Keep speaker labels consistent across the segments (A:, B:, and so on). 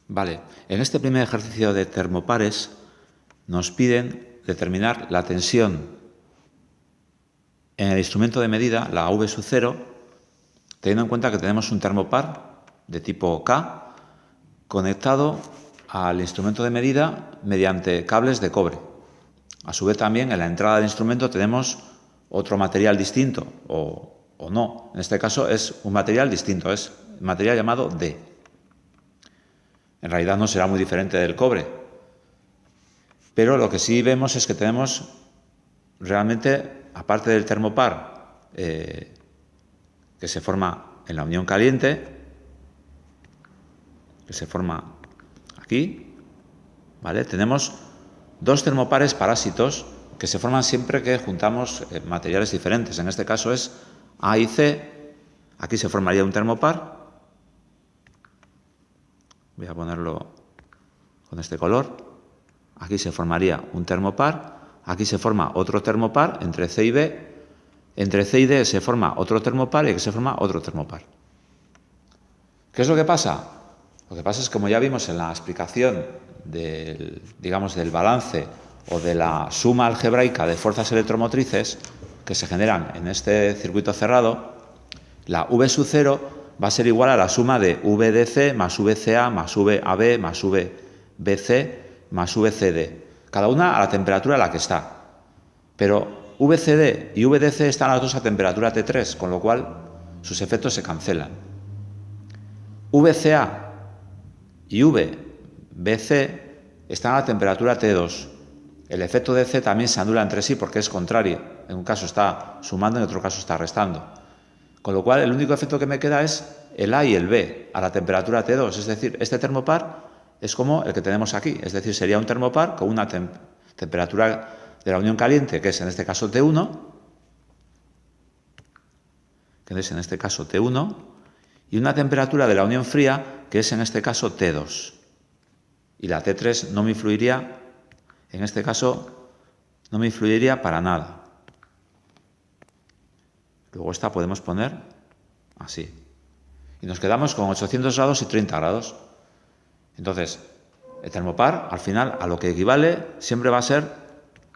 A: Vale, en este primer ejercicio de termopares nos piden determinar la tensión en el instrumento de medida, la V sub 0, teniendo en cuenta que tenemos un termopar de tipo K conectado al instrumento de medida mediante cables de cobre. A su vez también en la entrada del instrumento tenemos otro material distinto o no. En este caso es un material distinto, es un material llamado D. En realidad no será muy diferente del cobre, pero lo que sí vemos es que tenemos realmente, aparte del termopar que se forma en la unión caliente, que se forma aquí, ¿vale? Tenemos dos termopares parásitos que se forman siempre que juntamos materiales diferentes. En este caso es A y C. Aquí se formaría un termopar. Voy a ponerlo con este color. Aquí se formaría un termopar. Aquí se forma otro termopar entre C y B. Entre C y D se forma otro termopar y aquí se forma otro termopar. ¿Qué es lo que pasa? Lo que pasa es que, como ya vimos en la explicación del balance o de la suma algebraica de fuerzas electromotrices que se generan en este circuito cerrado, la V sub 0 va a ser igual a la suma de VDC más VCA más VAB más VBC más VCD, cada una a la temperatura a la que está. Pero VCD y VDC están las dos a temperatura T3, con lo cual sus efectos se cancelan. VCA y VBC están a la temperatura T2. El efecto de C también se anula entre sí porque es contrario. En un caso está sumando, en otro caso está restando. Con lo cual, el único efecto que me queda es el A y el B a la temperatura T2. Es decir, este termopar es como el que tenemos aquí. Es decir, sería un termopar con una temperatura de la unión caliente, que es en este caso T1, y una temperatura de la unión fría, que es en este caso T2. Y la T3 no me influiría, en este caso, no me influiría para nada. Luego esta podemos poner así. Y nos quedamos con 800 grados y 30 grados. Entonces, el termopar, al final, a lo que equivale, siempre va a ser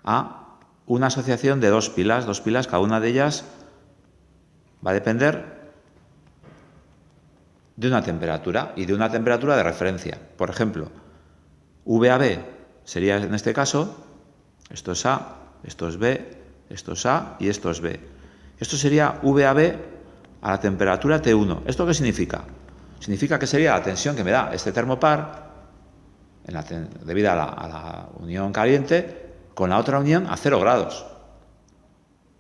A: a una asociación de dos pilas, cada una de ellas va a depender de una temperatura y de una temperatura de referencia. Por ejemplo, VAB sería en este caso, esto es A, esto es B, esto es A y esto es B. Esto sería VAB a la temperatura T1. ¿Esto qué significa? Significa que sería la tensión que me da este termopar debido a la unión caliente con la otra unión a 0 grados.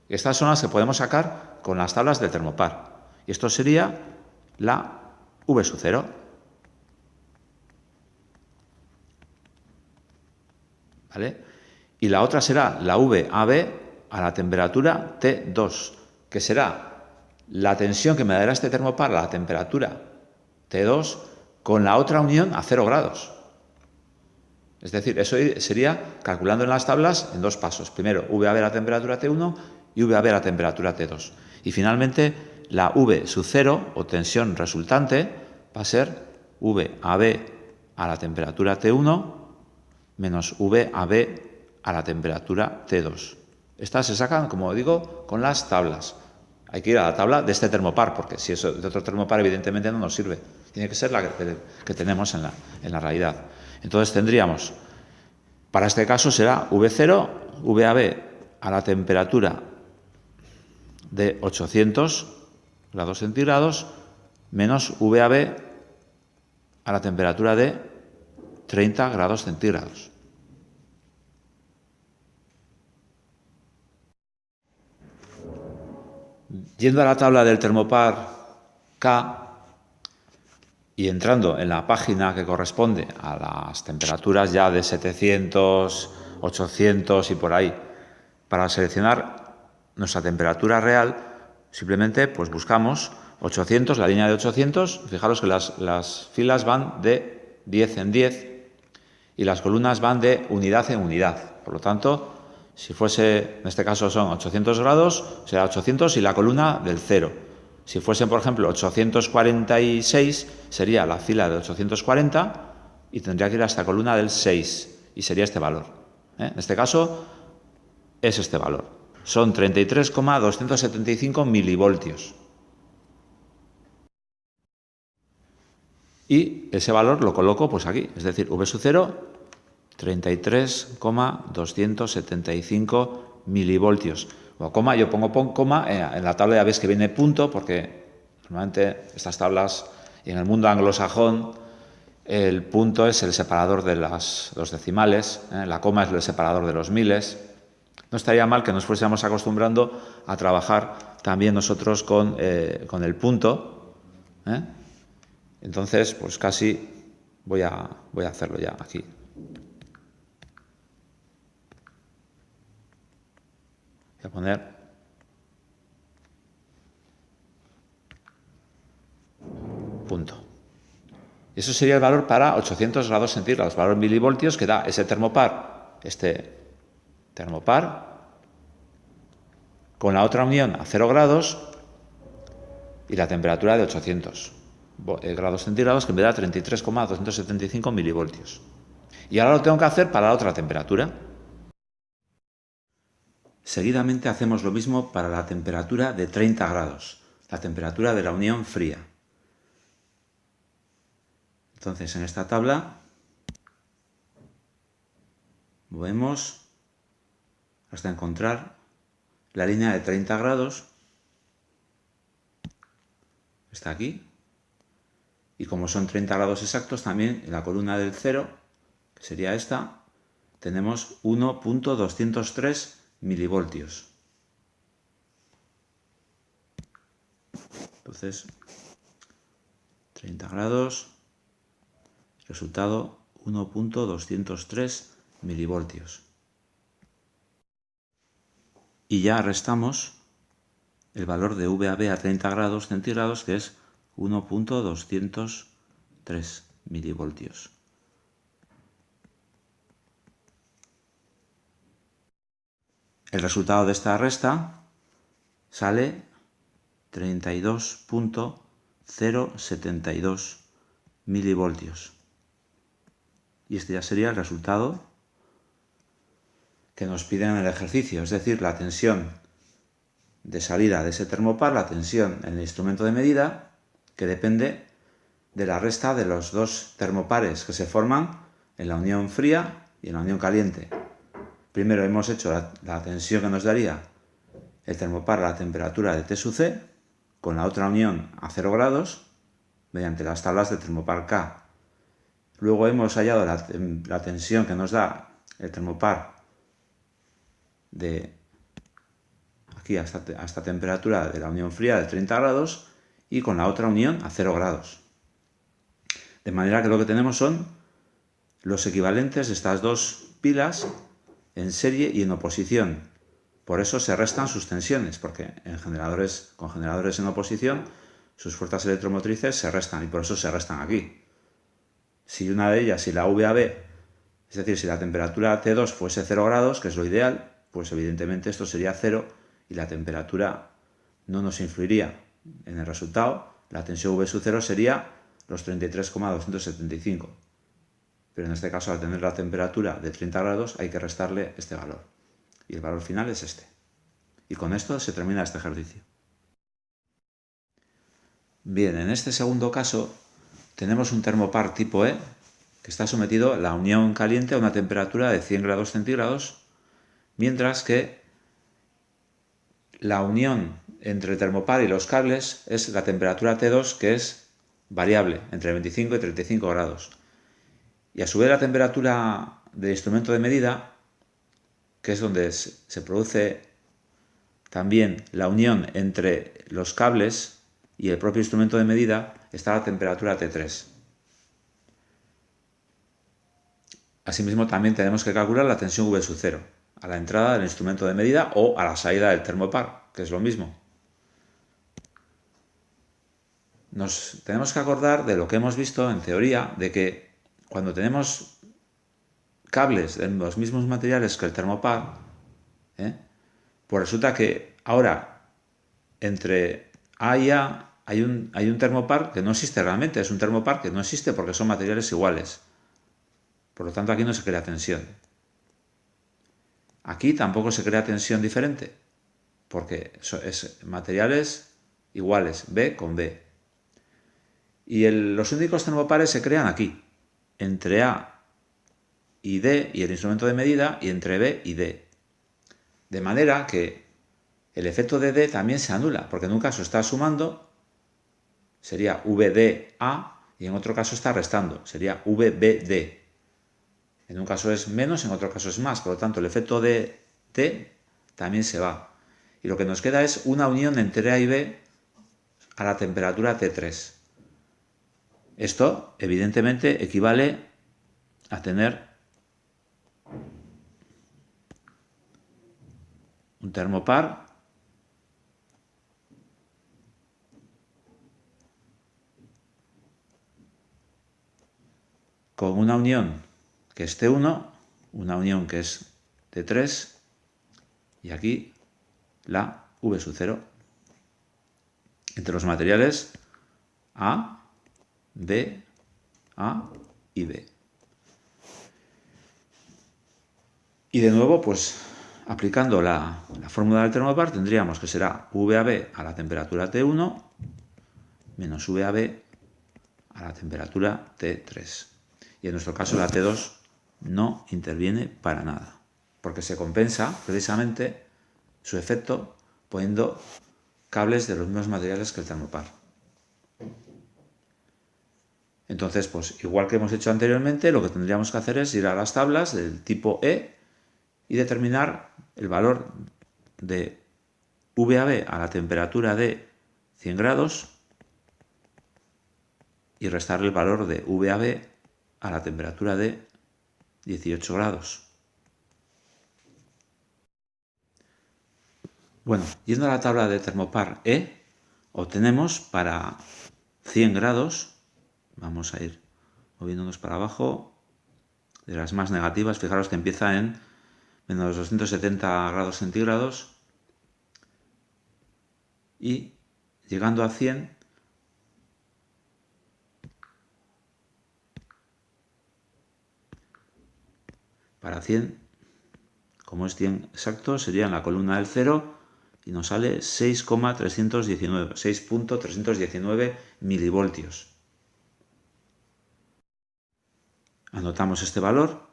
A: Estas son las que podemos sacar con las tablas del termopar. Y esto sería la V sub 0. ¿Vale? Y la otra será la VAB a la temperatura T2, que será la tensión que me dará este termopar a la temperatura T2 con la otra unión a 0 grados. Es decir, eso sería calculando en las tablas en dos pasos. Primero, VAB a la temperatura T1 y VAB a la temperatura T2. Y finalmente, la V sub 0 o tensión resultante va a ser VAB a la temperatura T1 menos VAB a la temperatura T2. Estas se sacan, como digo, con las tablas. Hay que ir a la tabla de este termopar, porque si es de otro termopar, evidentemente no nos sirve. Tiene que ser la que tenemos en la realidad. Entonces tendríamos, para este caso será V0, VAB a la temperatura de 800 grados centígrados menos VAB a la temperatura de 30 grados centígrados. Yendo a la tabla del termopar K y entrando en la página que corresponde a las temperaturas ya de 700, 800 y por ahí, para seleccionar nuestra temperatura real, simplemente pues buscamos 800, la línea de 800. Fijaros que las filas van de 10 en 10 y las columnas van de unidad en unidad. Por lo tanto, si fuese, en este caso son 800 grados, será 800 y la columna del 0. Si fuesen, por ejemplo, 846, sería la fila de 840 y tendría que ir hasta la columna del 6 y sería este valor. En este caso es este valor. Son 33,275 milivoltios. Y ese valor lo coloco pues aquí, es decir, V sub 0, 33,275 milivoltios. O coma, yo pongo coma, en la tabla ya ves que viene punto, porque normalmente estas tablas, en el mundo anglosajón, el punto es el separador de los decimales, la coma es el separador de los miles. No estaría mal que nos fuésemos acostumbrando a trabajar también nosotros con el punto. Entonces, pues casi voy a hacerlo ya aquí. Voy a poner punto. Y eso sería el valor para 800 grados centígrados, valor en milivoltios que da ese termopar, con la otra unión a 0 grados y la temperatura de 800 grados centígrados, que me da 33,275 milivoltios. Y ahora lo tengo que hacer para la otra temperatura. Seguidamente hacemos lo mismo para la temperatura de 30 grados, la temperatura de la unión fría. Entonces, en esta tabla movemos hasta encontrar la línea de 30 grados. Está aquí. Y como son 30 grados exactos, también en la columna del 0, que sería esta, tenemos 1,203 milivoltios. Entonces, 30 grados, resultado 1,203 milivoltios. Y ya restamos el valor de VAB a 30 grados centígrados, que es 1,203 milivoltios. El resultado de esta resta sale 32,072 milivoltios. Y este ya sería el resultado que nos piden en el ejercicio, es decir, la tensión de salida de ese termopar, la tensión en el instrumento de medida, que depende de la resta de los dos termopares que se forman en la unión fría y en la unión caliente. Primero hemos hecho la tensión que nos daría el termopar a la temperatura de T sub C, con la otra unión a 0 grados, mediante las tablas de termopar K. Luego hemos hallado la tensión que nos da el termopar de aquí a esta temperatura de la unión fría de 30 grados y con la otra unión a 0 grados. De manera que lo que tenemos son los equivalentes de estas dos pilas en serie y en oposición. Por eso se restan sus tensiones, porque con generadores en oposición sus fuerzas electromotrices se restan y por eso se restan aquí. Si una de ellas, si la VAB, es decir, si la temperatura T2 fuese 0 grados, que es lo ideal, pues evidentemente esto sería 0 y la temperatura no nos influiría en el resultado. La tensión V sub 0 sería los 33,275. Pero en este caso, al tener la temperatura de 30 grados, hay que restarle este valor. Y el valor final es este. Y con esto se termina este ejercicio. Bien, en este segundo caso tenemos un termopar tipo E que está sometido a la unión caliente a una temperatura de 100 grados centígrados, mientras que la unión entre el termopar y los cables es la temperatura T2, que es variable, entre 25 y 35 grados. Y a su vez la temperatura del instrumento de medida, que es donde se produce también la unión entre los cables y el propio instrumento de medida, está a la temperatura T3. Asimismo, también tenemos que calcular la tensión V sub 0 a la entrada del instrumento de medida o a la salida del termopar, que es lo mismo. Nos tenemos que acordar de lo que hemos visto en teoría, de que cuando tenemos cables en los mismos materiales que el termopar, pues resulta que ahora entre A y A hay un termopar que no existe realmente, es un termopar que no existe porque son materiales iguales. Por lo tanto, aquí no se crea tensión. Aquí tampoco se crea tensión diferente, porque es materiales iguales, B con B. Y los únicos termopares se crean aquí, entre A y D y el instrumento de medida, y entre B y D. De manera que el efecto de D también se anula, porque en un caso está sumando, sería VDA, y en otro caso está restando, sería VBD. En un caso es menos, en otro caso es más, por lo tanto el efecto de T también se va. Y lo que nos queda es una unión entre A y B a la temperatura T3. Esto, evidentemente, equivale a tener un termopar con una unión que es T1, una unión que es T3 y aquí la V sub 0 entre los materiales A, B, A y B. Y de nuevo, pues aplicando la fórmula del termopar tendríamos que será VAB a la temperatura T1 menos VAB a la temperatura T3. Y en nuestro caso la T2 no interviene para nada, porque se compensa precisamente su efecto poniendo cables de los mismos materiales que el termopar. Entonces, pues igual que hemos hecho anteriormente, lo que tendríamos que hacer es ir a las tablas del tipo E y determinar el valor de VAB a la temperatura de 100 grados y restarle el valor de VAB a la temperatura de 18 grados. Bueno, yendo a la tabla de termopar E, obtenemos para 100 grados, vamos a ir moviéndonos para abajo, de las más negativas, fijaros que empieza en menos 270 grados centígrados y llegando a 100 para 100, como es 100 exacto, sería en la columna del 0 y nos sale 6,319 milivoltios. Anotamos este valor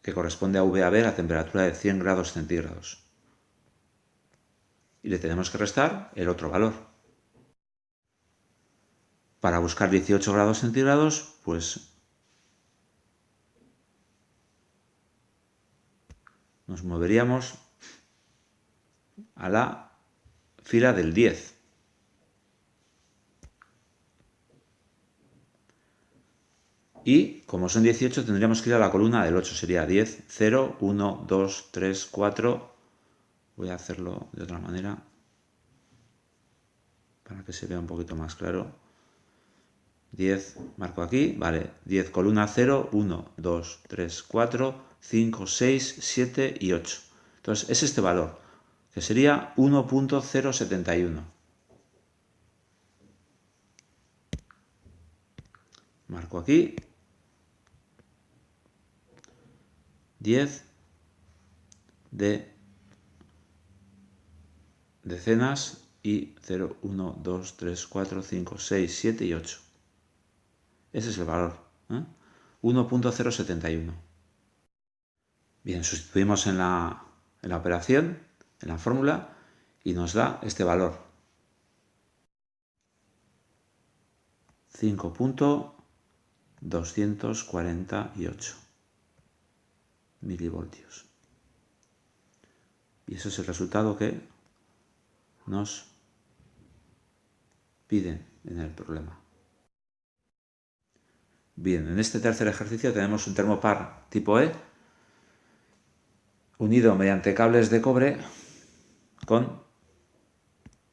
A: que corresponde a VAB a la temperatura de 100 grados centígrados. Y le tenemos que restar el otro valor. Para buscar 18 grados centígrados, pues nos moveríamos a la fila del 10. Y como son 18 tendríamos que ir a la columna del 8. Sería 10, 0, 1, 2, 3, 4. Voy a hacerlo de otra manera para que se vea un poquito más claro. 10, marco aquí, vale, 10 columna 0, 1, 2, 3, 4, 5, 6, 7 y 8. Entonces es este valor, que sería 1.071. Marco aquí, 10 de decenas y 0, 1, 2, 3, 4, 5, 6, 7 y 8. Ese es el valor, 1.071. Bien, sustituimos en la operación, en la fórmula, y nos da este valor. 5.248 milivoltios. Y ese es el resultado que nos piden en el problema. Bien, en este tercer ejercicio tenemos un termopar tipo E unido mediante cables de cobre con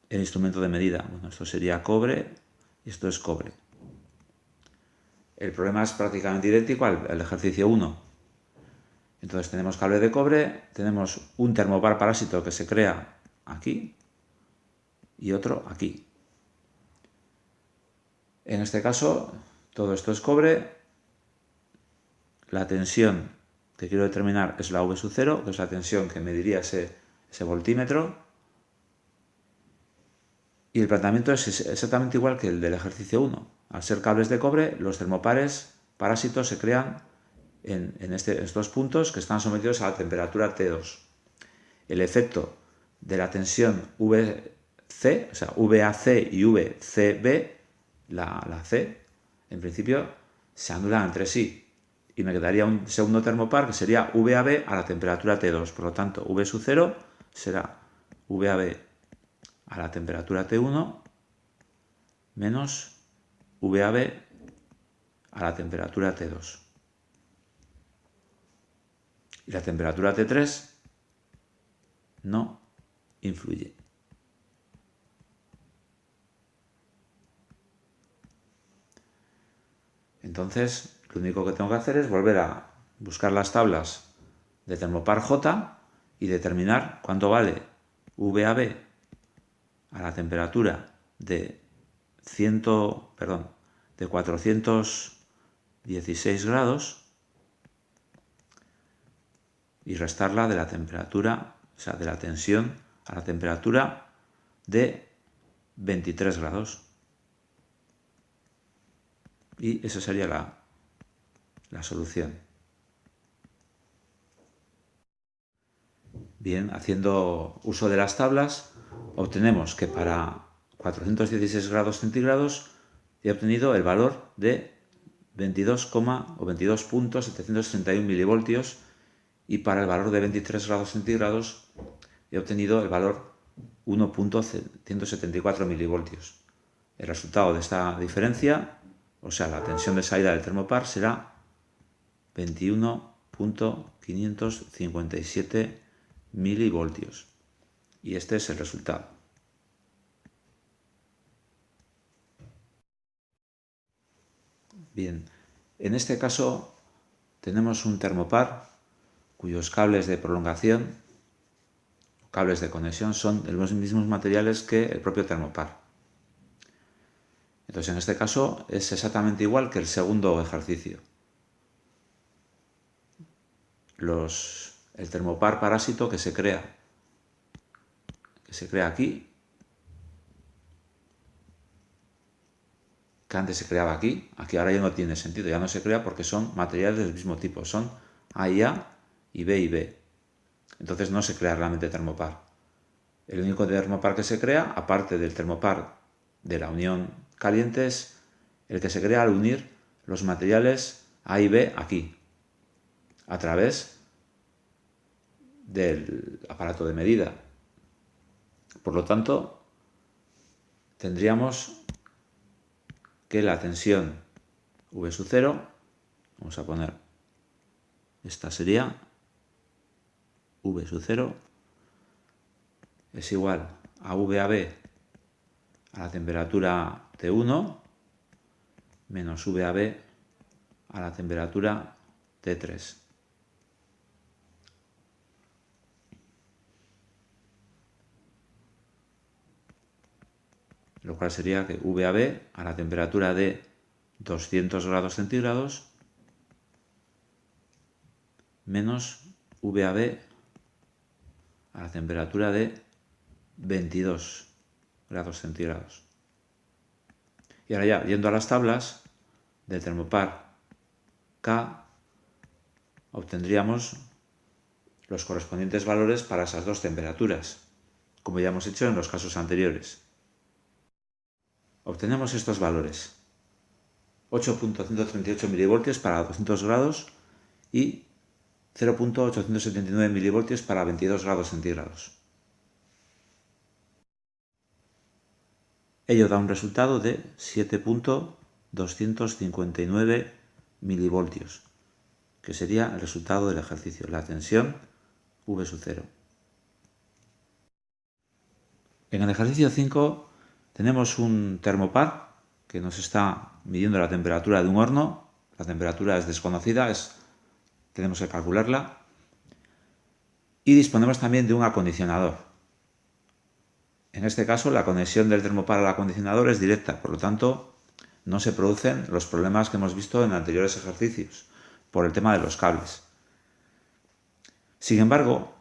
A: el instrumento de medida. Bueno, esto sería cobre y esto es cobre. El problema es prácticamente idéntico al ejercicio 1. Entonces tenemos cable de cobre, tenemos un termopar parásito que se crea aquí y otro aquí. En este caso, todo esto es cobre la tensión que quiero determinar es la V sub 0, que es la tensión que mediría ese voltímetro. Y el planteamiento es exactamente igual que el del ejercicio 1. Al ser cables de cobre, los termopares parásitos se crean en estos puntos que están sometidos a la temperatura T2. El efecto de la tensión VC, o sea, VAC y VCB, la C, en principio, se anulan entre sí. Y me quedaría un segundo termopar que sería VAB a la temperatura T2. Por lo tanto, V sub 0 será VAB a la temperatura T1 menos VAB a la temperatura T2. Y la temperatura T3 no influye. Entonces, lo único que tengo que hacer es volver a buscar las tablas de termopar J y determinar cuánto vale VAB a la temperatura de 416 grados y restarla de la temperatura, o sea, de la tensión a la temperatura de 23 grados. Y esa sería la solución. Bien, haciendo uso de las tablas, obtenemos que para 416 grados centígrados he obtenido el valor de 22,761 milivoltios y para el valor de 23 grados centígrados he obtenido el valor 1,174 milivoltios. El resultado de esta diferencia, o sea, la tensión de salida del termopar, será 21,557 milivoltios. Y este es el resultado. Bien, en este caso tenemos un termopar cuyos cables de prolongación, cables de conexión, son de los mismos materiales que el propio termopar. Entonces, en este caso es exactamente igual que el segundo ejercicio. El termopar parásito que se crea aquí, que antes se creaba aquí ahora ya no tiene sentido, ya no se crea porque son materiales del mismo tipo, son A y A y B y B. Entonces no se crea realmente termopar. El único termopar que se crea, aparte del termopar de la unión caliente, es el que se crea al unir los materiales A y B aquí, a través del aparato de medida. Por lo tanto, tendríamos que la tensión V sub 0, vamos a poner, esta sería V sub 0, es igual a VAB a la temperatura T1 menos VAB a la temperatura T3. Lo cual sería que VAB a la temperatura de 200 grados centígrados menos VAB a la temperatura de 22 grados centígrados. Y ahora ya, yendo a las tablas del termopar K, obtendríamos los correspondientes valores para esas dos temperaturas, como ya hemos hecho en los casos anteriores. Obtenemos estos valores: 8,138 milivoltios para 200 grados y 0,879 milivoltios para 22 grados centígrados. Ello da un resultado de 7,259 milivoltios, que sería el resultado del ejercicio, la tensión V sub 0. En el ejercicio 5 tenemos un termopar que nos está midiendo la temperatura de un horno. La temperatura es desconocida, tenemos que calcularla. Y disponemos también de un acondicionador. En este caso, la conexión del termopar al acondicionador es directa, por lo tanto, no se producen los problemas que hemos visto en anteriores ejercicios. por el tema de los cables. Sin embargo,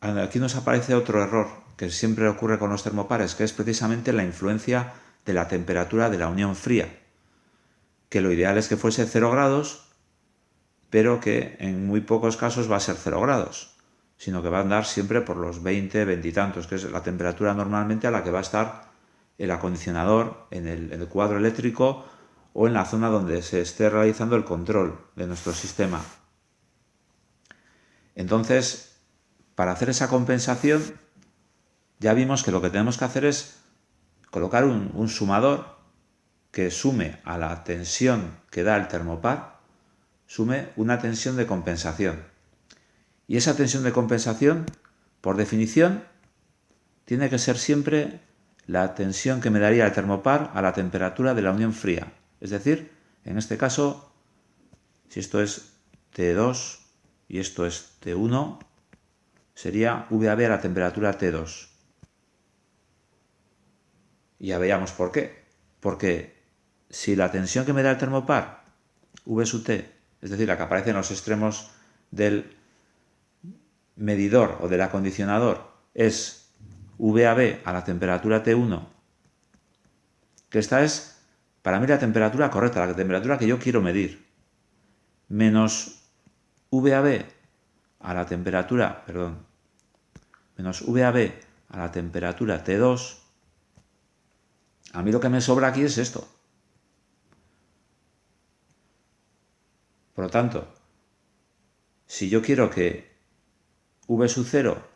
A: aquí nos aparece otro error que siempre ocurre con los termopares, que es precisamente la influencia de la temperatura de la unión fría, que lo ideal es que fuese 0 grados, pero que en muy pocos casos va a ser 0 grados, sino que va a andar siempre por los 20, 20 y tantos, que es la temperatura normalmente a la que va a estar el acondicionador en el cuadro eléctrico o en la zona donde se esté realizando el control de nuestro sistema. Entonces, para hacer esa compensación, ya vimos que lo que tenemos que hacer es colocar un sumador que sume a la tensión que da el termopar, sume una tensión de compensación. Y esa tensión de compensación, por definición, tiene que ser siempre la tensión que me daría el termopar a la temperatura de la unión fría. Es decir, en este caso, si esto es T2 y esto es T1, sería VAB a la temperatura T2. Y ya veíamos por qué. Porque si la tensión que me da el termopar, V sub T, es decir, la que aparece en los extremos del medidor o del acondicionador, es VAB a la temperatura T1, que esta es para mí la temperatura correcta, la temperatura que yo quiero medir, menos VAB a la temperatura, menos VAB a la temperatura T2, a mí lo que me sobra aquí es esto. Por lo tanto, si yo quiero que V sub 0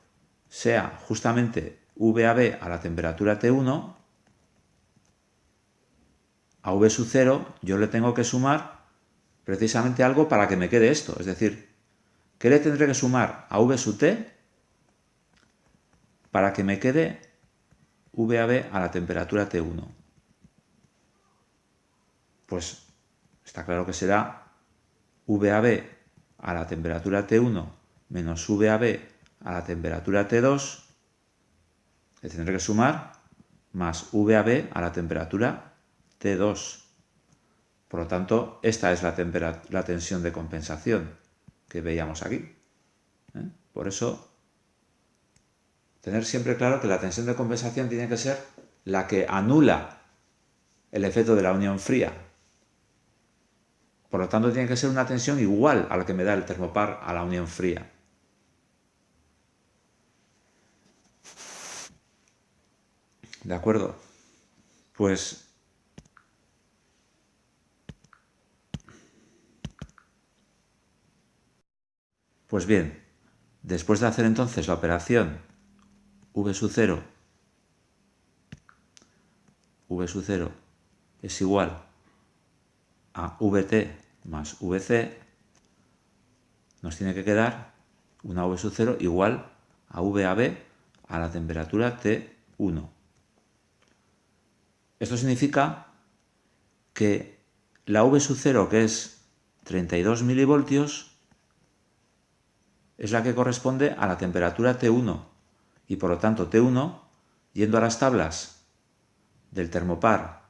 A: sea justamente VAB a la temperatura T1, a V sub 0 yo le tengo que sumar precisamente algo para que me quede esto. Es decir, ¿qué le tendré que sumar a V sub T para que me quede VAB a la temperatura T1? Pues está claro que será VAB a la temperatura T1 menos VAB a la temperatura T2, le tendré que sumar más VAB a la temperatura T2. Por lo tanto, esta es la tensión de compensación que veíamos aquí. Por eso, tener siempre claro que la tensión de compensación tiene que ser la que anula el efecto de la unión fría. Por lo tanto, tiene que ser una tensión igual a la que me da el termopar a la unión fría. ¿De acuerdo? Pues bien, después de hacer entonces la operación V sub 0 es igual a VT más VC, nos tiene que quedar una V sub 0 igual a VAB a la temperatura T1. Esto significa que la V sub 0, que es 32 milivoltios, es la que corresponde a la temperatura T1. Y por lo tanto T1, yendo a las tablas del termopar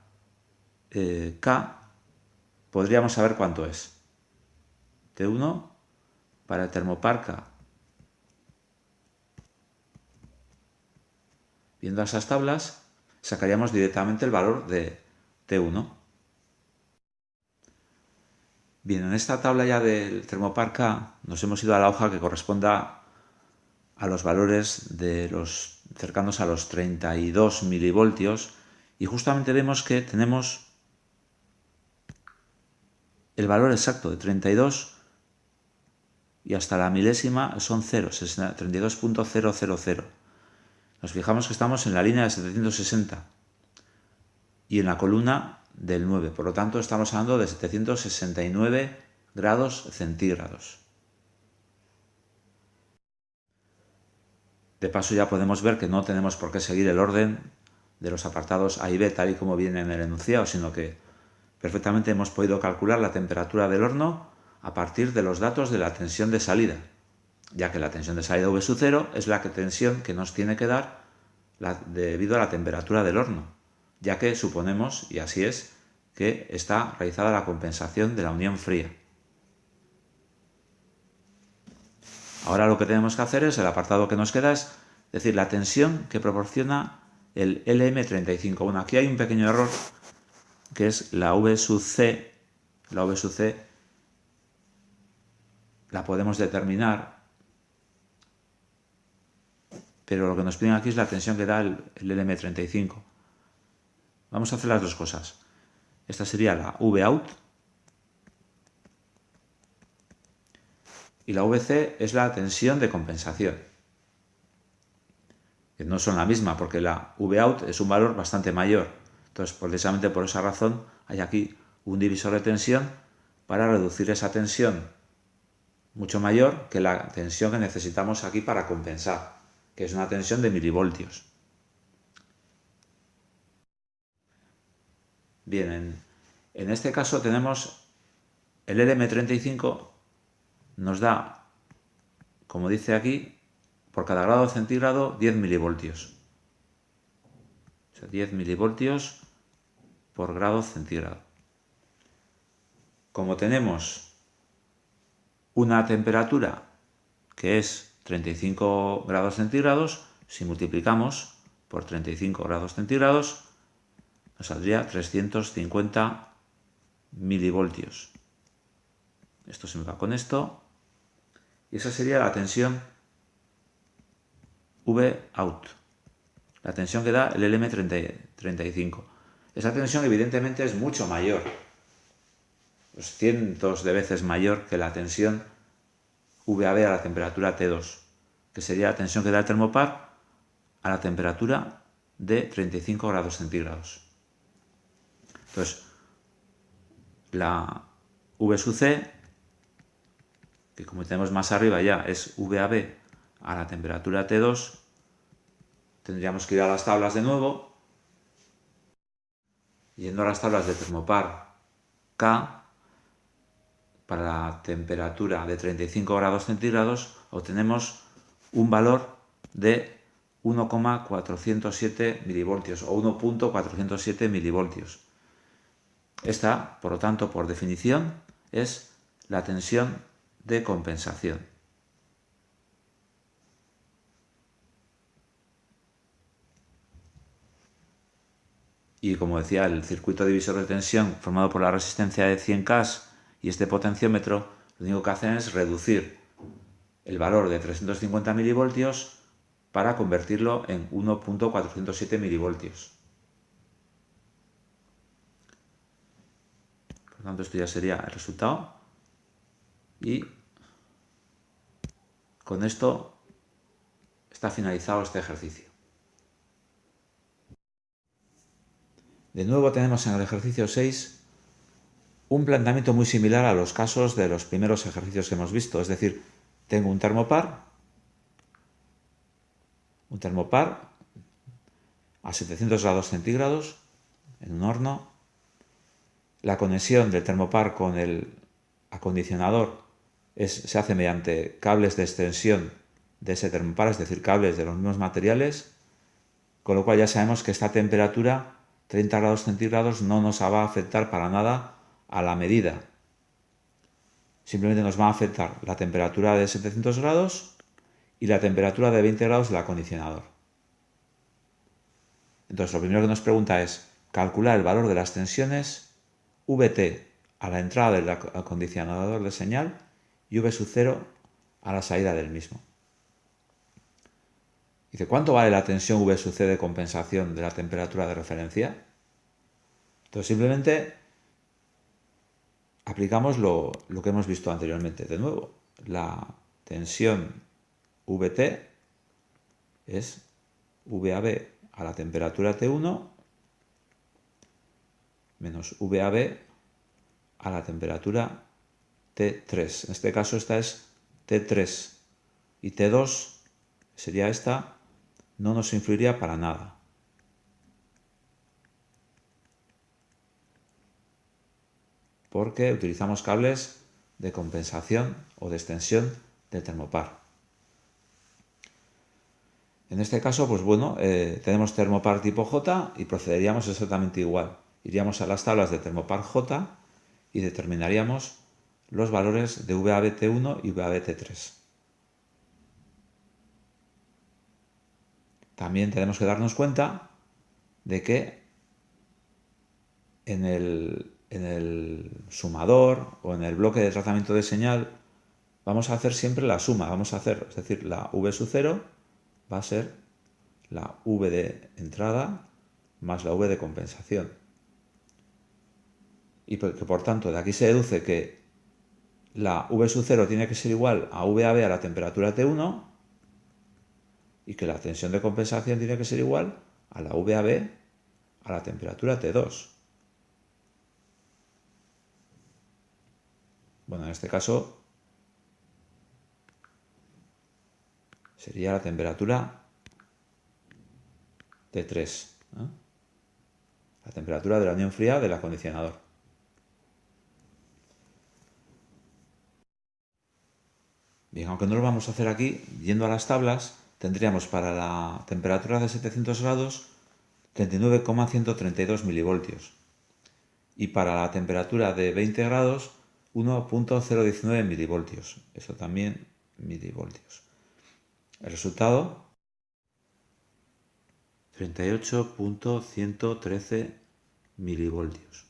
A: K, podríamos saber cuánto es. T1 para el termopar K. Viendo esas tablas, sacaríamos directamente el valor de T1. Bien, en esta tabla ya del termopar K nos hemos ido a la hoja que corresponda a los valores de los cercanos a los 32 milivoltios y justamente vemos que tenemos el valor exacto de 32 y hasta la milésima son ceros, es 32.000. Nos fijamos que estamos en la línea de 760 y en la columna del 9, por lo tanto estamos hablando de 769 grados centígrados. De paso ya podemos ver que no tenemos por qué seguir el orden de los apartados A y B tal y como viene en el enunciado, sino que perfectamente hemos podido calcular la temperatura del horno a partir de los datos de la tensión de salida, ya que la tensión de salida V sub 0 es la tensión que nos tiene que dar debido a la temperatura del horno, ya que suponemos, y así es, que está realizada la compensación de la unión fría. Ahora lo que tenemos que hacer es, el apartado que nos queda es decir la tensión que proporciona el LM35. Bueno, aquí hay un pequeño error, que es la V sub C. La V sub C la podemos determinar, pero lo que nos piden aquí es la tensión que da el LM35. Vamos a hacer las dos cosas. Esta sería la V out y la VC es la tensión de compensación, que no son la misma porque la V out es un valor bastante mayor. Entonces, precisamente por esa razón hay aquí un divisor de tensión para reducir esa tensión mucho mayor que la tensión que necesitamos aquí para compensar, que es una tensión de milivoltios. Bien, en este caso tenemos el LM35 nos da, como dice aquí, por cada grado centígrado 10 milivoltios. O sea, 10 milivoltios por grado centígrado. Como tenemos una temperatura que es 35 grados centígrados, si multiplicamos por 35 grados centígrados, nos saldría 350 milivoltios. Esto se me va con esto. Y esa sería la tensión V out, la tensión que da el LM35. Esa tensión evidentemente es mucho mayor, pues cientos de veces mayor que la tensión VAB a la temperatura T2, que sería la tensión que da el termopar a la temperatura de 35 grados centígrados. Entonces, la V sub C, que como tenemos más arriba ya es VAB a la temperatura T2, tendríamos que ir a las tablas de nuevo. Yendo a las tablas de termopar K, para la temperatura de 35 grados centígrados obtenemos un valor de 1,407 milivoltios o 1.407 milivoltios. Esta, por lo tanto, por definición, es la tensión de compensación. Y como decía, el circuito divisor de tensión formado por la resistencia de 100 K y este potenciómetro, lo único que hacen es reducir el valor de 350 milivoltios para convertirlo en 1.407 milivoltios. Por lo tanto, esto ya sería el resultado. Y con esto está finalizado este ejercicio. De nuevo tenemos en el ejercicio 6 un planteamiento muy similar a los casos de los primeros ejercicios que hemos visto. Es decir, tengo un termopar a 700 grados centígrados en un horno. La conexión del termopar con el acondicionador se hace mediante cables de extensión de ese termopar, es decir, cables de los mismos materiales, con lo cual ya sabemos que esta temperatura, 30 grados centígrados, no nos va a afectar para nada a la medida. Simplemente nos va a afectar la temperatura de 700 grados y la temperatura de 20 grados del acondicionador. Entonces, lo primero que nos pregunta es calcular el valor de las tensiones VT a la entrada del acondicionador de señal y V sub 0 a la salida del mismo. Dice, ¿cuánto vale la tensión V sub C de compensación de la temperatura de referencia? Entonces, simplemente aplicamos lo que hemos visto anteriormente. De nuevo, la tensión VT es VAB a la temperatura T1 menos VAB a la temperatura T3. En este caso esta es T3 y T2 sería esta, no nos influiría para nada. Porque utilizamos cables de compensación o de extensión del termopar. En este caso, pues bueno, tenemos termopar tipo J y procederíamos exactamente igual. iríamos a las tablas de termopar J y determinaríamos los valores de VAB-T1 y VAB-T3. También tenemos que darnos cuenta de que en el sumador o en el bloque de tratamiento de señal vamos a hacer siempre la suma. Vamos a hacer, es decir, la V sub 0 va a ser la V de entrada más la V de compensación. Y que por tanto de aquí se deduce que la V sub 0 tiene que ser igual a VAB a la temperatura T1 y que la tensión de compensación tiene que ser igual a la VAB a la temperatura T2. Bueno, en este caso sería la temperatura T3, ¿no? La temperatura de la unión fría del acondicionador. Bien, aunque no lo vamos a hacer aquí, yendo a las tablas, tendríamos para la temperatura de 700 grados 39,132 milivoltios y para la temperatura de 20 grados 1,019 milivoltios. Eso también milivoltios. El resultado 38,113 milivoltios.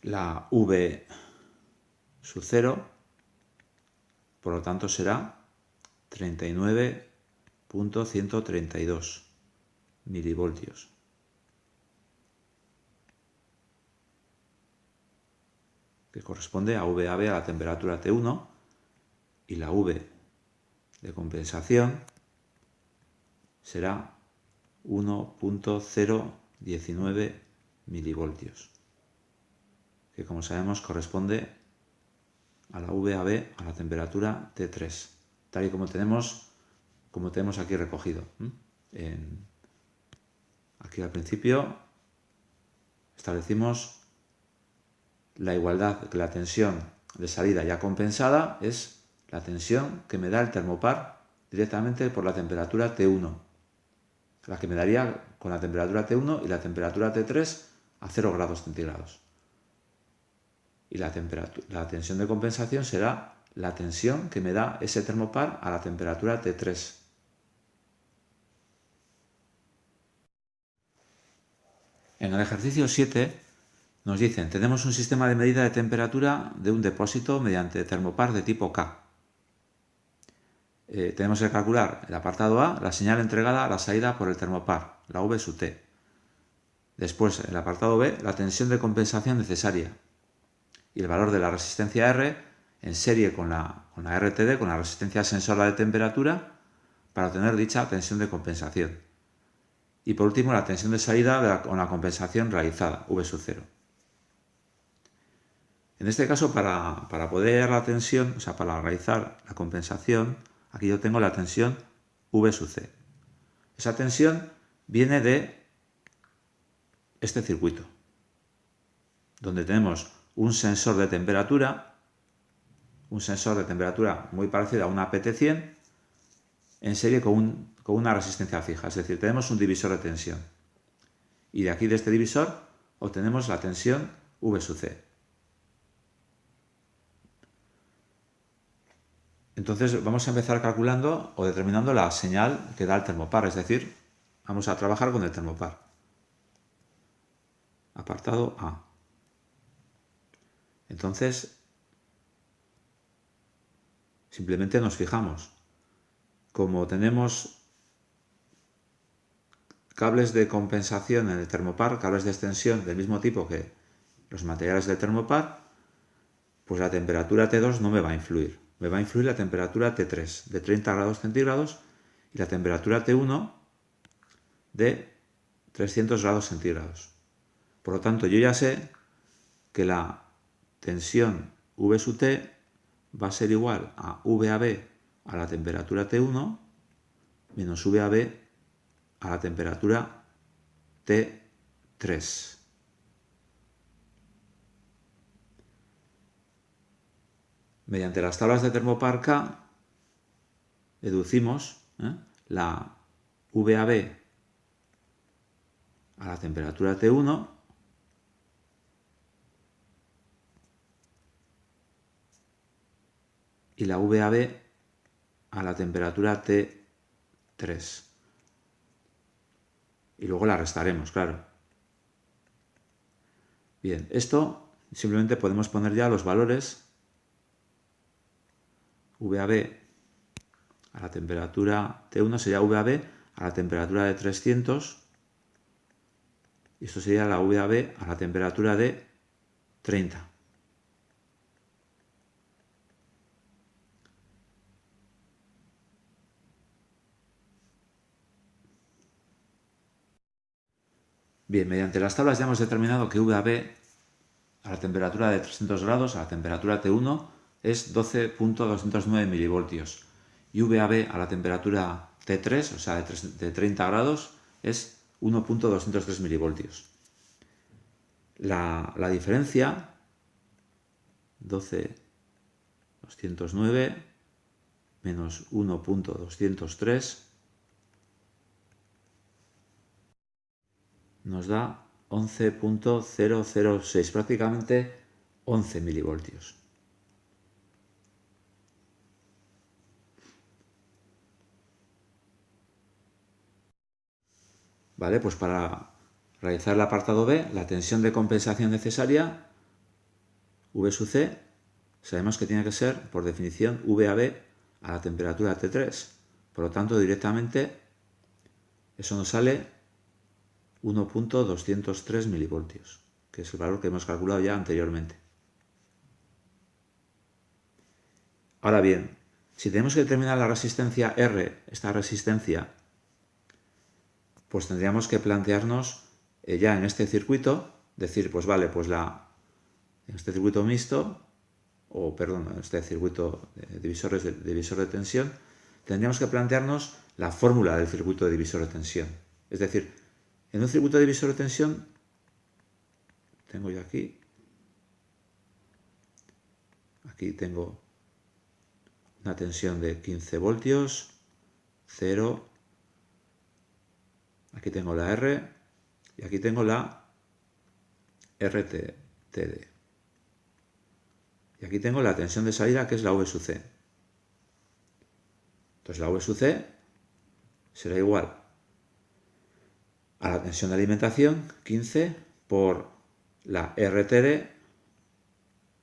A: La V sub 0, por lo tanto, será 39,132 milivoltios. Que corresponde a VAB a la temperatura T1 y la V de compensación será 1,019 milivoltios, que como sabemos corresponde a la VAB a la temperatura T3, tal y como tenemos aquí recogido. Aquí al principio establecimos la igualdad, que la tensión de salida ya compensada es la tensión que me da el termopar directamente por la temperatura T1, la que me daría con la temperatura T1 y la temperatura T3 a 0 grados centígrados. Y la tensión de compensación será la tensión que me da ese termopar a la temperatura T3. En el ejercicio 7 nos dicen, tenemos un sistema de medida de temperatura de un depósito mediante termopar de tipo K. Tenemos que calcular el apartado A, la señal entregada a la salida por el termopar, la V sub T. Después, el apartado B, la tensión de compensación necesaria y el valor de la resistencia R en serie con la RTD, con la resistencia sensora de temperatura, para obtener dicha tensión de compensación. Y por último, la tensión de salida con la compensación realizada, V sub 0. En este caso, para poder la tensión, o sea, para realizar la compensación, aquí yo tengo la tensión V sub C. Esa tensión viene de este circuito, donde tenemos un sensor de temperatura muy parecido a una PT100 en serie con una resistencia fija, es decir, tenemos un divisor de tensión. Y de aquí, de este divisor, obtenemos la tensión V sub C. Entonces vamos a empezar calculando o determinando la señal que da el termopar, es decir, vamos a trabajar con el termopar. Apartado A. Entonces, simplemente nos fijamos. Como tenemos cables de compensación en el termopar, cables de extensión del mismo tipo que los materiales del termopar, pues la temperatura T2 no me va a influir. Me va a influir la temperatura T3 de 30 grados centígrados y la temperatura T1 de 300 grados centígrados. Por lo tanto, yo ya sé que la tensión V sub T va a ser igual a VAB a la temperatura T1 menos VAB a la temperatura T3. Mediante las tablas de termopar K deducimos la VAB a la temperatura T1 y la VAB a la temperatura T3. Y luego la restaremos, claro. Bien, esto simplemente podemos poner ya los valores. VAB a la temperatura T1 sería VAB a la temperatura de 300 y esto sería la VAB a la temperatura de 30. Bien, mediante las tablas ya hemos determinado que VAB a la temperatura de 300 grados, a la temperatura T1, es 12.209 milivoltios. Y VAB a la temperatura T3, o sea, de 30 grados, es 1.203 milivoltios. La diferencia, 12.209 menos 1.203, nos da 11.006, prácticamente 11 milivoltios. Vale, pues para realizar el apartado B, la tensión de compensación necesaria, V sub C, sabemos que tiene que ser, por definición, VAB a la temperatura T3. Por lo tanto, directamente, eso nos sale 1.203 milivoltios, que es el valor que hemos calculado ya anteriormente. Ahora bien, si tenemos que determinar la resistencia R, esta resistencia, pues tendríamos que plantearnos ya en este circuito, decir, pues vale, pues en este circuito mixto, o perdón, en este circuito de divisor de tensión, tendríamos que plantearnos la fórmula del circuito de divisor de tensión. Es decir, en un circuito de divisor de tensión, tengo yo aquí tengo una tensión de 15 voltios, 0, aquí tengo la R y aquí tengo la RTD. Y aquí tengo la tensión de salida, que es la V sub C. Entonces la V sub C será igual a la tensión de alimentación, 15, por la RTD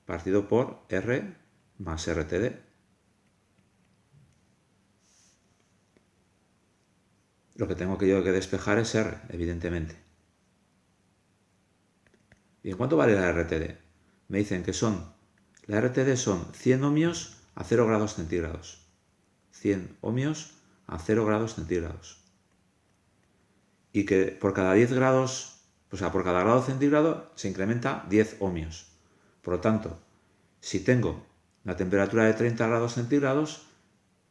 A: partido por R más RTD. Lo que tengo yo que despejar es R, evidentemente. Bien, ¿cuánto vale la RTD? Me dicen que la RTD son 100 ohmios a 0 grados centígrados. 100 ohmios a 0 grados centígrados. Y que por cada 10 grados, o sea, por cada grado centígrado se incrementa 10 ohmios. Por lo tanto, si tengo la temperatura de 30 grados centígrados,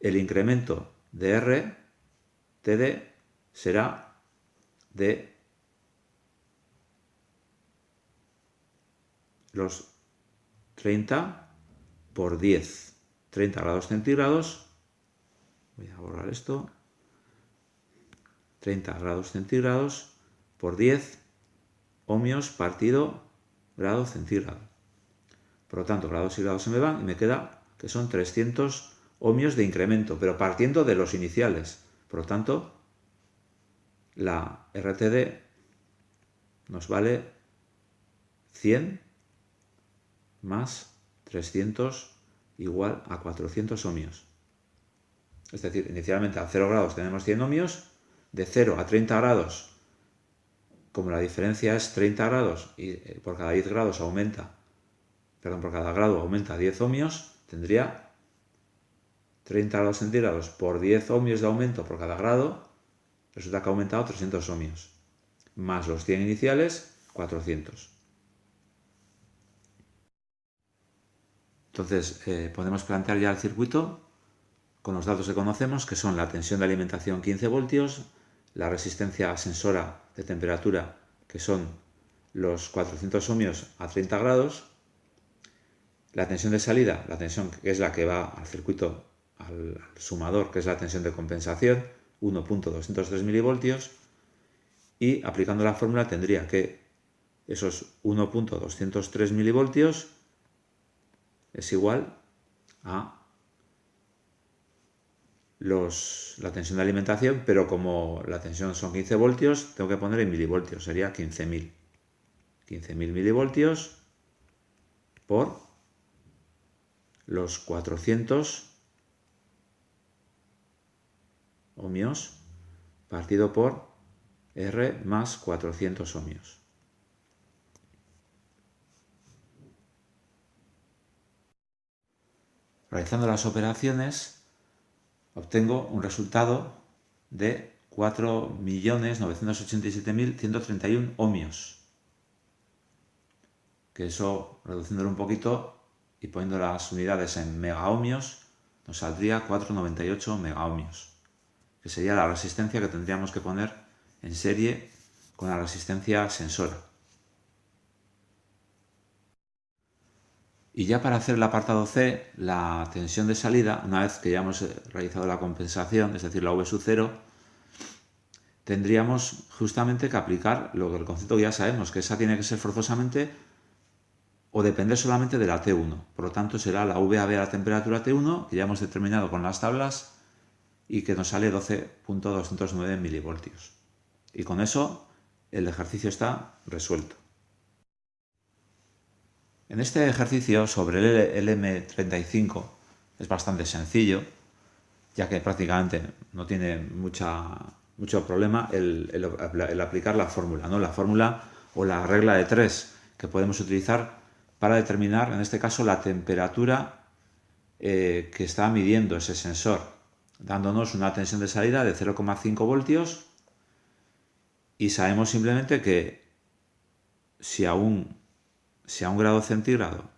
A: el incremento de RTD será de los 30 por 10. 30 grados centígrados, voy a borrar esto, 30 grados centígrados por 10 ohmios partido grado centígrado. Por lo tanto, grados y grados se me van y me queda que son 300 ohmios de incremento, pero partiendo de los iniciales. Por lo tanto, la RTD nos vale 100 más 300 igual a 400 ohmios. Es decir, inicialmente a 0 grados tenemos 100 ohmios, de 0 a 30 grados, como la diferencia es 30 grados y por cada 10 grados por cada grado aumenta 10 ohmios, tendría 30 grados centígrados por 10 ohmios de aumento por cada grado, resulta que ha aumentado 300 ohmios, más los 100 iniciales, 400. Entonces, podemos plantear ya el circuito con los datos que conocemos, que son la tensión de alimentación 15 voltios, la resistencia sensora de temperatura, que son los 400 ohmios a 30 grados, la tensión de salida, la tensión que es la que va al circuito, al sumador, que es la tensión de compensación, 1.203 milivoltios, y aplicando la fórmula tendría que esos 1.203 milivoltios es igual a la tensión de alimentación, pero como la tensión son 15 voltios, tengo que poner en milivoltios, sería 15.000. 15.000 milivoltios por los 400 ohmios partido por R más 400 ohmios. Realizando las operaciones, obtengo un resultado de 4.987.131 ohmios. Que eso, reduciéndolo un poquito y poniendo las unidades en megaohmios, nos saldría 498 megaohmios, que sería la resistencia que tendríamos que poner en serie con la resistencia sensora. Y ya para hacer el apartado C, la tensión de salida, una vez que ya hemos realizado la compensación, es decir, la V sub 0, tendríamos justamente que aplicar el concepto que ya sabemos, que esa tiene que ser forzosamente o depender solamente de la T1. Por lo tanto, será la VAB a la temperatura T1, que ya hemos determinado con las tablas, y que nos sale 12.209 milivoltios. Y con eso el ejercicio está resuelto. En este ejercicio sobre el LM35 es bastante sencillo, ya que prácticamente no tiene mucho problema el aplicar la fórmula, ¿no? La fórmula o la regla de 3 que podemos utilizar para determinar, en este caso, la temperatura que está midiendo ese sensor, dándonos una tensión de salida de 0,5 voltios, y sabemos simplemente que si a un grado centígrado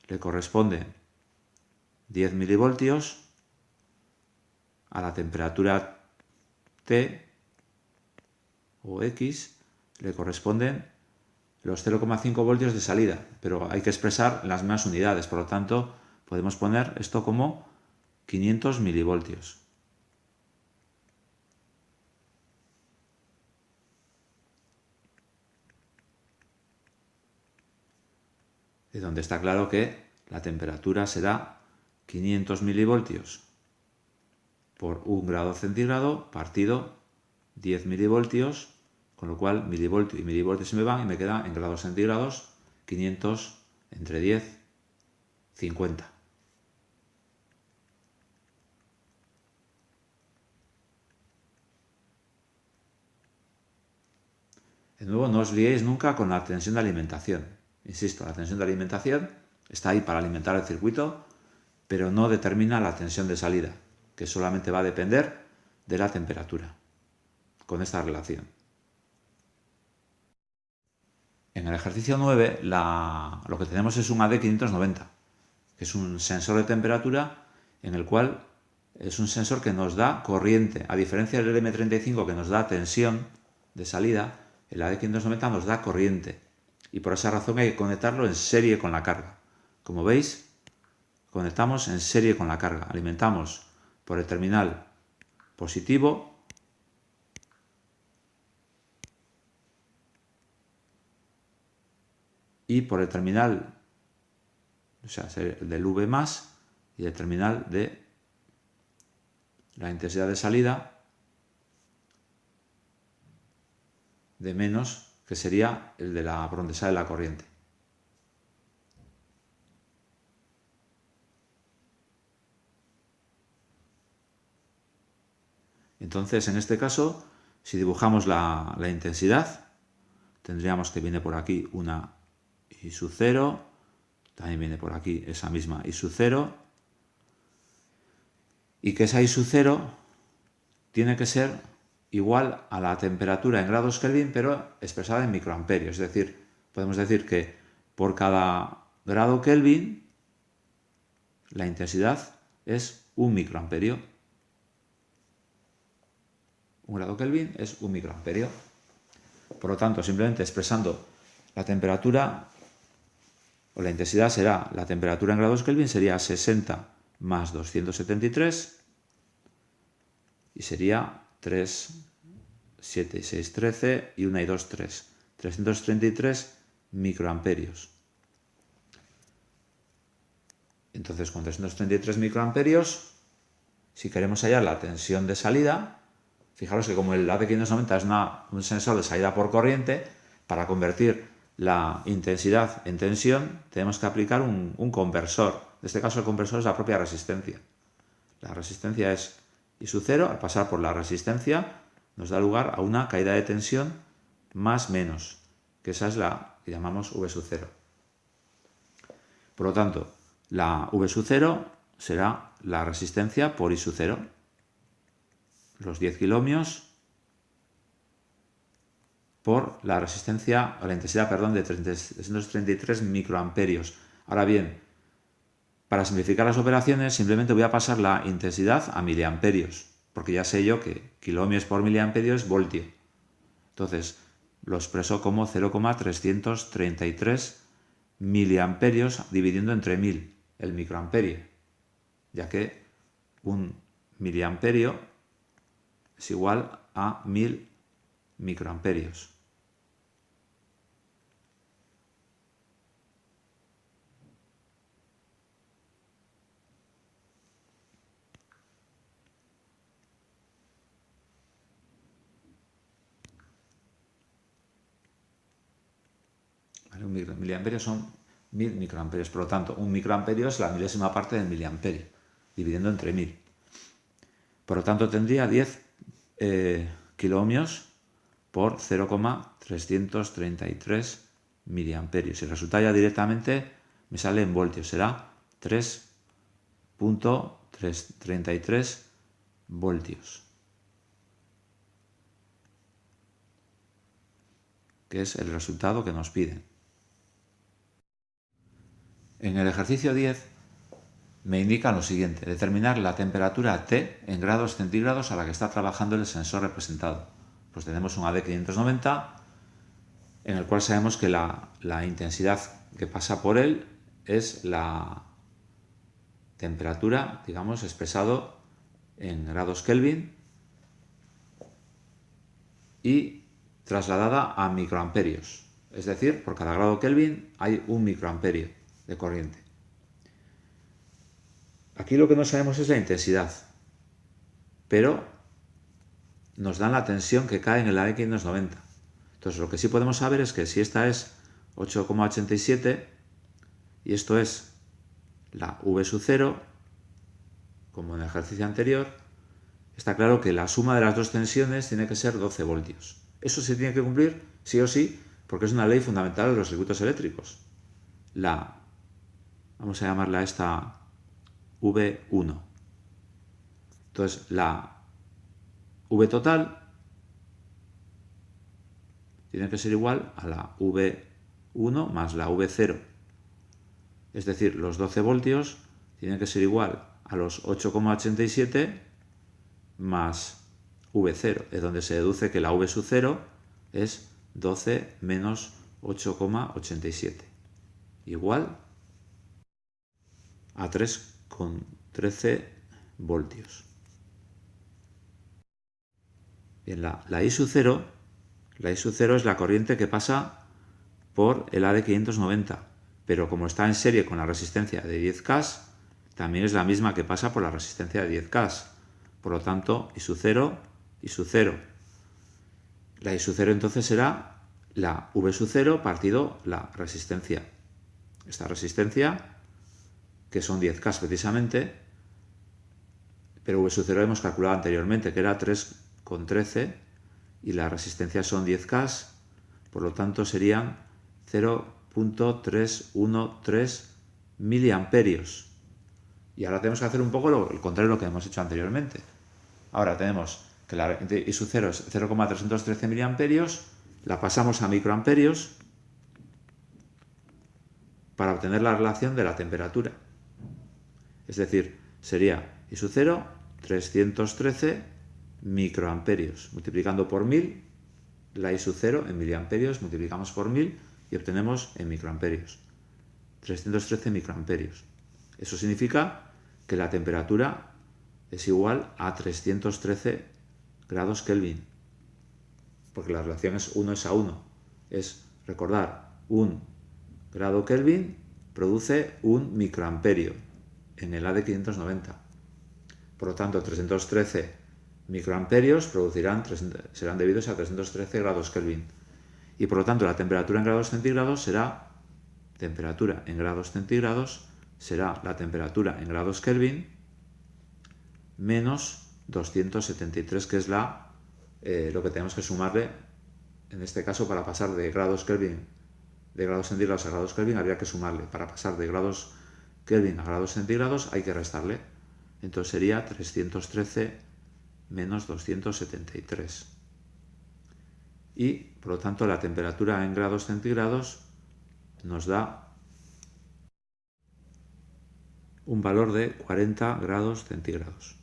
A: le corresponde 10 milivoltios, a la temperatura T o X le corresponden los 0,5 voltios de salida, pero hay que expresar las mismas unidades, por lo tanto podemos poner esto como 500 milivoltios. De donde está claro que la temperatura será 500 milivoltios por 1 grado centígrado partido 10 milivoltios, con lo cual milivoltio y milivoltio se me van y me queda en grados centígrados 500 entre 10, 50. De nuevo, no os liéis nunca con la tensión de alimentación. Insisto, la tensión de alimentación está ahí para alimentar el circuito, pero no determina la tensión de salida, que solamente va a depender de la temperatura, con esta relación. En el ejercicio 9 lo que tenemos es un AD590, que es un sensor de temperatura en el cual es un sensor que nos da corriente. A diferencia del LM35 que nos da tensión de salida, el AD590 nos da corriente. Y por esa razón hay que conectarlo en serie con la carga. Como veis, conectamos en serie con la carga. Alimentamos por el terminal positivo y por el terminal, o sea, el del V+, y el terminal de la intensidad de salida de menos, que sería el de por donde sale la corriente. Entonces, en este caso, si dibujamos la intensidad, tendríamos que viene por aquí una I sub 0, también viene por aquí esa misma I sub 0, y que esa I sub 0 tiene que ser igual a la temperatura en grados Kelvin, pero expresada en microamperios. Es decir, podemos decir que por cada grado Kelvin la intensidad es 1 microamperio. 1 grado Kelvin es 1 microamperio. Por lo tanto, simplemente expresando la temperatura o la intensidad será, la temperatura en grados Kelvin sería 60 más 273 y sería 3, 7 y 6, 13 y 1 y 2, 3. 333 microamperios. Entonces, con 333 microamperios, si queremos hallar la tensión de salida, fijaros que como el AD590 es un sensor de salida por corriente, para convertir la intensidad en tensión tenemos que aplicar un conversor. En este caso el conversor es la propia resistencia. La resistencia es I sub 0, al pasar por la resistencia nos da lugar a una caída de tensión más menos, que esa es la que llamamos V sub 0. Por lo tanto, la V sub 0 será la resistencia por I sub 0, los 10 kiloohmios por la resistencia, o la intensidad, perdón, de 333 microamperios. Ahora bien, para simplificar las operaciones, simplemente voy a pasar la intensidad a miliamperios, porque ya sé yo que kiloohmios por miliamperio es voltio. Entonces, lo expreso como 0,333 miliamperios dividiendo entre 1000, el microamperio, ya que un miliamperio es igual a 1000 microamperios. ¿Vale? Un miliamperio son 1000 microamperios, por lo tanto, un microamperio es la milésima parte del miliamperio, dividiendo entre 1000. Por lo tanto, tendría 10 kiloohmios por 0,333 miliamperios. Si resulta ya directamente, me sale en voltios, será 3,333 voltios, que es el resultado que nos piden. En el ejercicio 10 me indican lo siguiente: determinar la temperatura T en grados centígrados a la que está trabajando el sensor representado. Pues tenemos un AD590 en el cual sabemos que la intensidad que pasa por él es la temperatura, digamos, expresado en grados Kelvin y trasladada a microamperios. Es decir, por cada grado Kelvin hay un microamperio de corriente. Aquí lo que no sabemos es la intensidad, pero nos dan la tensión que cae en el AD590. Entonces lo que sí podemos saber es que si esta es 8,87 y esto es la V sub 0, como en el ejercicio anterior, está claro que la suma de las dos tensiones tiene que ser 12 voltios. Eso se tiene que cumplir sí o sí, porque es una ley fundamental de los circuitos eléctricos. Vamos a llamarla esta V1. Entonces, la V total tiene que ser igual a la V1 más la V0. Es decir, los 12 voltios tienen que ser igual a los 8,87 más V0, de donde se deduce que la V sub 0 es 12 menos 8,87, igual a 3,13 voltios. Bien, la I sub 0 es la corriente que pasa por el AD590, pero como está en serie con la resistencia de 10K, también es la misma que pasa por la resistencia de 10K. Por lo tanto, I sub 0, I sub 0. La I sub 0 entonces será la V sub 0 partido la resistencia. Esta resistencia, que son 10K precisamente, pero V sub 0 hemos calculado anteriormente que era 3,13 y la resistencia son 10K, por lo tanto serían 0,313 miliamperios. Y ahora tenemos que hacer un poco el contrario de lo que hemos hecho anteriormente. Ahora tenemos que la I sub 0 es 0,313 miliamperios, la pasamos a microamperios para obtener la relación de la temperatura. Es decir, sería I sub 0, 313 microamperios. Multiplicando por 1000, la I sub 0 en miliamperios multiplicamos por 1000 y obtenemos en microamperios. 313 microamperios. Eso significa que la temperatura es igual a 313 grados Kelvin, porque la relación es 1 es a 1. Es, recordar, 1 grado Kelvin produce 1 microamperio en el AD 590. Por lo tanto, 313 microamperios serán debidos a 313 grados Kelvin. Y por lo tanto, la temperatura en grados centígrados será la temperatura en grados Kelvin menos 273, que es lo que tenemos que sumarle. En este caso, para pasar de grados Kelvin, de grados centígrados a grados Kelvin, habría que sumarle. Para pasar de grados Kelvin a grados centígrados hay que restarle. Entonces sería 313 menos 273. Y, por lo tanto, la temperatura en grados centígrados nos da un valor de 40 grados centígrados.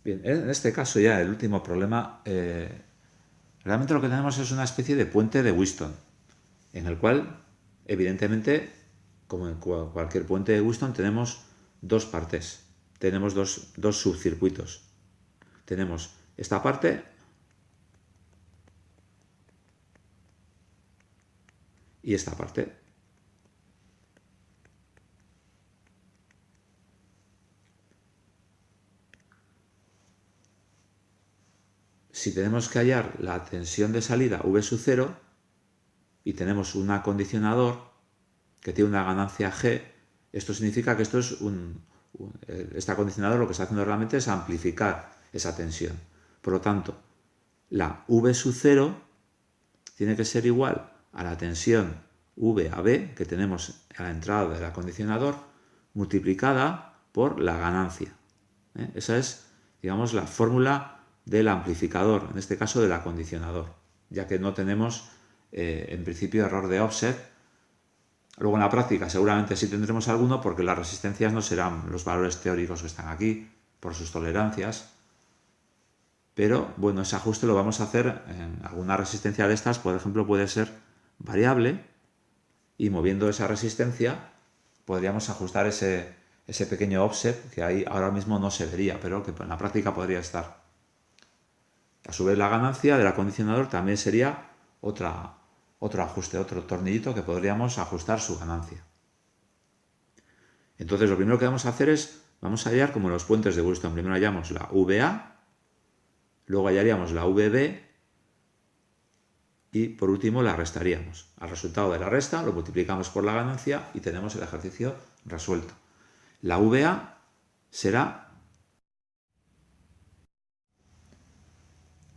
A: Bien, en este caso ya el último problema, realmente lo que tenemos es una especie de puente de Wheatstone, en el cual, evidentemente, como en cualquier puente de Wheatstone, tenemos dos partes, tenemos dos subcircuitos. Tenemos esta parte y esta parte. Si tenemos que hallar la tensión de salida V sub 0 y tenemos un acondicionador que tiene una ganancia G, esto significa que este acondicionador lo que está haciendo realmente es amplificar esa tensión. Por lo tanto, la V sub 0 tiene que ser igual a la tensión VAB que tenemos a la entrada del acondicionador multiplicada por la ganancia. Esa es, digamos, la fórmula del amplificador, en este caso del acondicionador, ya que no tenemos en principio error de offset. Luego en la práctica seguramente sí tendremos alguno, porque las resistencias no serán los valores teóricos que están aquí por sus tolerancias, pero bueno, ese ajuste lo vamos a hacer en alguna resistencia de estas, por ejemplo, puede ser variable, y moviendo esa resistencia podríamos ajustar ese pequeño offset que ahí ahora mismo no se vería, pero que en la práctica podría estar. A su vez, la ganancia del acondicionador también sería otro ajuste, otro tornillito que podríamos ajustar su ganancia. Entonces, lo primero que vamos a hacer es, vamos a hallar como los puentes de Wheatstone. Primero hallamos la VA, luego hallaríamos la VB y por último la restaríamos. Al resultado de la resta lo multiplicamos por la ganancia y tenemos el ejercicio resuelto. La VA será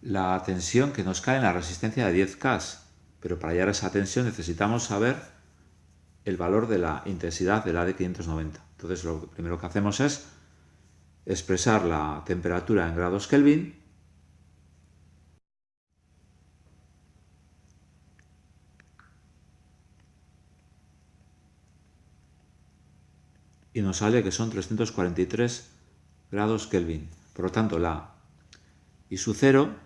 A: la tensión que nos cae en la resistencia de 10K, pero para hallar esa tensión necesitamos saber el valor de la intensidad del AD 590. Entonces lo primero que hacemos es expresar la temperatura en grados Kelvin y nos sale que son 343 grados Kelvin. Por lo tanto, la I sub 0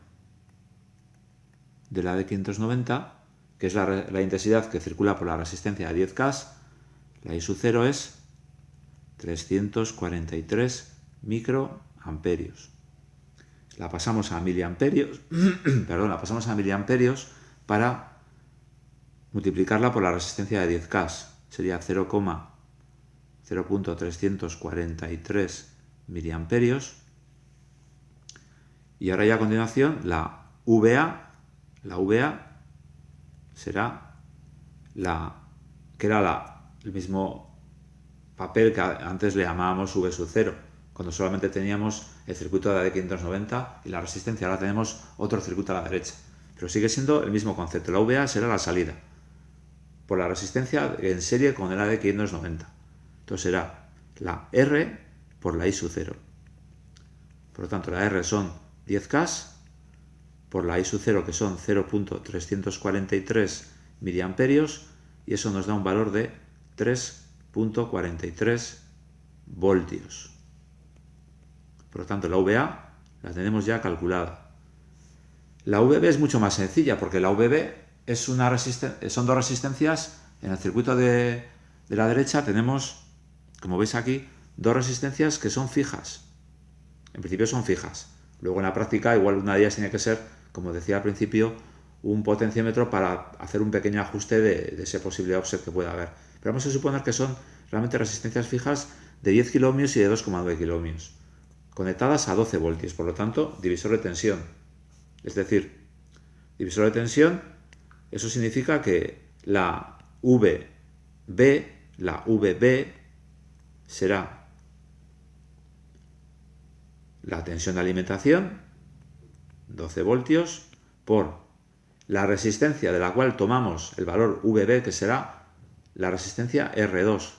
A: de la de 590, que es la intensidad que circula por la resistencia de 10K, la I sub 0 es 343 microamperios. La pasamos a miliamperios, la pasamos a miliamperios para multiplicarla por la resistencia de 10K. Sería 0,343 miliamperios. Y ahora ya a continuación la VA será el mismo papel que antes le llamábamos V sub 0, cuando solamente teníamos el circuito de AD 590 y la resistencia. Ahora tenemos otro circuito a la derecha, pero sigue siendo el mismo concepto. La VA será la salida por la resistencia en serie con el AD 590. Entonces será la R por la I sub 0. Por lo tanto, la R son 10K por la I sub 0, que son 0.343 miliamperios, y eso nos da un valor de 3.43 voltios. Por lo tanto, la VA la tenemos ya calculada. La VB es mucho más sencilla porque la VB son dos resistencias. En el circuito de la derecha tenemos, como veis aquí, dos resistencias que son fijas. En principio son fijas. Luego en la práctica igual una de ellas tiene que ser, como decía al principio, un potenciómetro para hacer un pequeño ajuste de ese posible offset que pueda haber. Pero vamos a suponer que son realmente resistencias fijas de 10 kiloohmios y de 2,9 kiloohmios, conectadas a 12 voltios, por lo tanto, divisor de tensión. Es decir, divisor de tensión, eso significa que la VB será la tensión de alimentación, 12 voltios, por la resistencia de la cual tomamos el valor VB, que será la resistencia R2.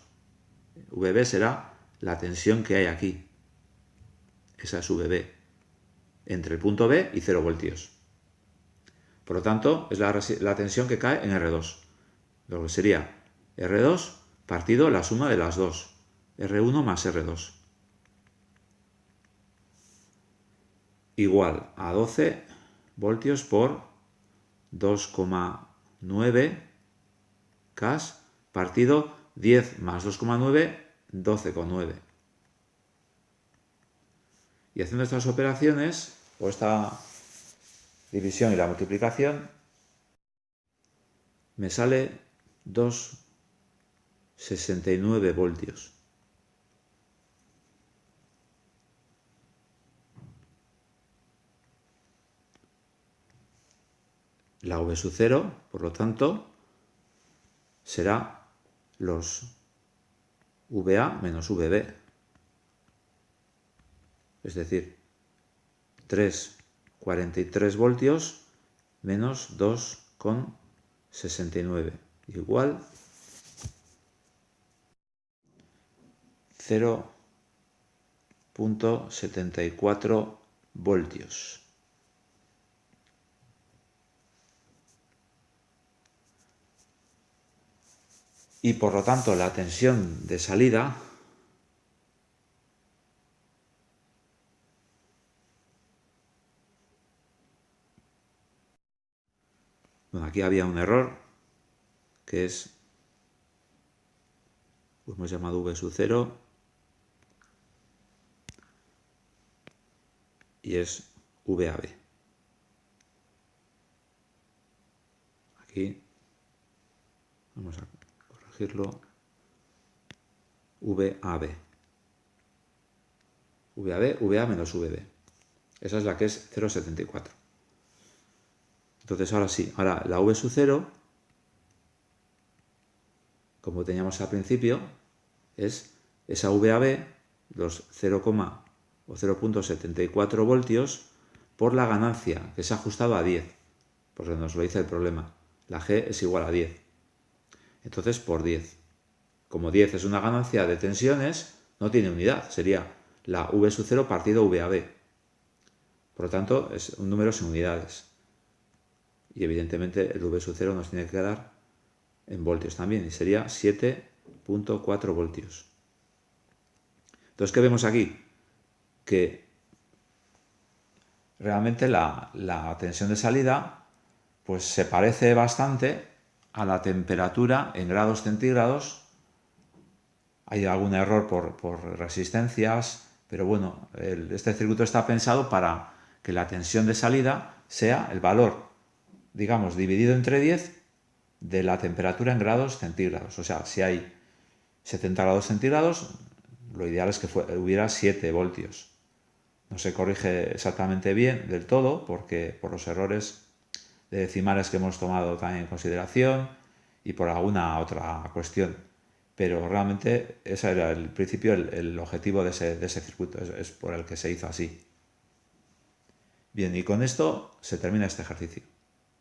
A: VB será la tensión que hay aquí. Esa es VB, entre el punto B y 0 voltios. Por lo tanto, es la tensión que cae en R2. Lo que sería R2 partido la suma de las dos. R1 más R2. Igual a 12 voltios por 2,9 cas partido 10 más 2,9, 12,9. Y haciendo estas operaciones, o esta división y la multiplicación, me sale 2,69 voltios. La V sub 0, por lo tanto, será los VA menos VB. Es decir, 3,43 voltios menos 2,69 igual 0,74 voltios. Y por lo tanto la tensión de salida bueno, aquí había un error que es, hemos llamado V sub 0 y es VAB. Aquí vamos a corregirlo. VAB. VAB, VA menos VB. Esa es la que es 0,74. Entonces ahora sí, ahora la V sub 0, como teníamos al principio, es esa VAB, los 0, o 0,74 voltios, por la ganancia, que se ha ajustado a 10, porque nos lo dice el problema. La G es igual a 10. Entonces, por 10. Como 10 es una ganancia de tensiones, no tiene unidad. Sería la V sub 0 partido VAB. Por lo tanto, es un número sin unidades. Y evidentemente el V sub 0 nos tiene que quedar en voltios también. Y sería 7,4 voltios. Entonces, ¿qué vemos aquí? Que realmente la tensión de salida pues se parece bastante a la temperatura en grados centígrados. Hay algún error por resistencias, pero bueno, este circuito está pensado para que la tensión de salida sea el valor, digamos, dividido entre 10 de la temperatura en grados centígrados. O sea, si hay 70 grados centígrados, lo ideal es que hubiera 7 voltios. No se corrige exactamente bien del todo porque por los errores de decimales que hemos tomado también en consideración y por alguna otra cuestión. Pero realmente ese era el principio, el objetivo de ese circuito, es por el que se hizo así. Bien, y con esto se termina este ejercicio.